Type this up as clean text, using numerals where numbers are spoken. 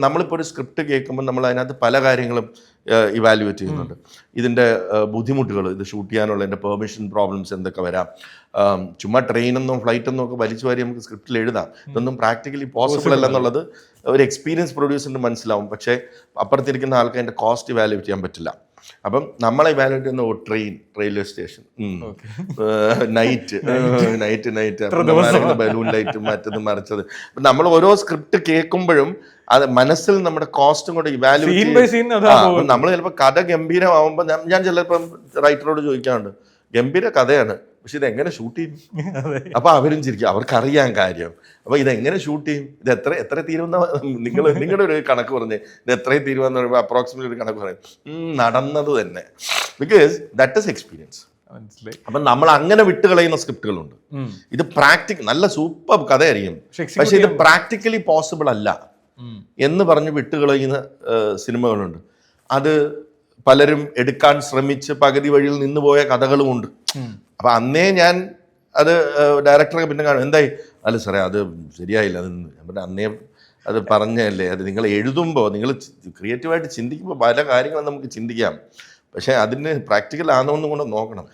നമ്മളിപ്പോൾ ഒരു സ്ക്രിപ്റ്റ് കേൾക്കുമ്പോൾ നമ്മൾ അതിനകത്ത് പല കാര്യങ്ങളും ഇവാലുവേറ്റ് ചെയ്യുന്നുണ്ട്. ഇതിൻ്റെ ബുദ്ധിമുട്ടുകൾ, ഇത് ഷൂട്ട് ചെയ്യാനുള്ള എൻ്റെ പെർമിഷൻ പ്രോബ്ലംസ് എന്തൊക്കെ വരാം, ചുമ്മാ ട്രെയിനെന്നോ ഫ്ലൈറ്റെന്നോ ഒക്കെ വലിച്ചു വാരി നമുക്ക് സ്ക്രിപ്റ്റിൽ എഴുതാം. ഇതൊന്നും പ്രാക്ടിക്കലി പോസിബിൾ അല്ല എന്നുള്ളത് ഒരു എക്സ്പീരിയൻസ് പ്രൊഡ്യൂസറിന് മനസ്സിലാവും. പക്ഷേ അപ്പുറത്തിരിക്കുന്ന ആൾക്ക് അതിൻ്റെ കോസ്റ്റ് ഇവാലുവേറ്റ് ചെയ്യാൻ പറ്റില്ല. അപ്പം നമ്മളെ ഇവാലുവേറ്റ് ചെയ്യുന്ന train, railway station, night balloon light മറ്റത് മറിച്ചത്. നമ്മൾ ഓരോ സ്ക്രിപ്റ്റ് കേൾക്കുമ്പോഴും അത് മനസ്സിൽ നമ്മുടെ കോസ്റ്റും കൂടെ ഇവാലുവേറ്റ്. നമ്മൾ ചിലപ്പോൾ കഥ ഗംഭീരമാവുമ്പോൾ ഞാൻ ചിലപ്പം റൈറ്ററോട് ചോദിക്കാറുണ്ട്, ഗംഭീര കഥയാണ്, പക്ഷെ ഇതെങ്ങനെ ഷൂട്ട് ചെയ്യും? അപ്പൊ അവരും ചിരിക്കും, അവർക്കറിയാൻ കാര്യം. അപ്പൊ ഇതെങ്ങനെ ഷൂട്ട് ചെയ്യും, ഇത് എത്ര തീരുന്ന നിങ്ങളുടെ ഒരു കണക്ക് പറഞ്ഞ് ഇത് എത്രയും തീരുവെന്ന് പറയുമ്പോൾ അപ്രോക്സിമേറ്റ് ഒരു കണക്ക് പറയും. നടന്നത് തന്നെ, ബിക്കോസ് ദാറ്റ് ഈസ് എക്സ്പീരിയൻസ്. അപ്പൊ നമ്മൾ അങ്ങനെ വിട്ടുകളയുന്ന സ്ക്രിപ്റ്റുകളുണ്ട്. ഇത് നല്ല സൂപ്പർ കഥയായിരിക്കും, പക്ഷെ ഇത് പ്രാക്ടിക്കലി പോസിബിൾ അല്ല എന്ന് പറഞ്ഞ് വിട്ടുകളയുന്ന സിനിമകളുണ്ട്. അത് പലരും എടുക്കാൻ ശ്രമിച്ച് പകുതി വഴിയിൽ നിന്ന് പോയ കഥകളുമുണ്ട്. അപ്പൊ അന്നേ ഞാൻ അത് ഡയറക്ടറെ പിന്നെ കാണും, എന്തായി, അല്ല സാറേ അത് ശരിയായില്ല, അത് ഞാൻ അന്നേ അത് പറഞ്ഞല്ലേ, അത് നിങ്ങൾ എഴുതുമ്പോൾ നിങ്ങൾ ക്രിയേറ്റീവായിട്ട് ചിന്തിക്കുമ്പോൾ പല കാര്യങ്ങളും നമുക്ക് ചിന്തിക്കാം, പക്ഷെ അതിന് പ്രാക്ടിക്കൽ ആണെന്നും കൂടെ നോക്കണം.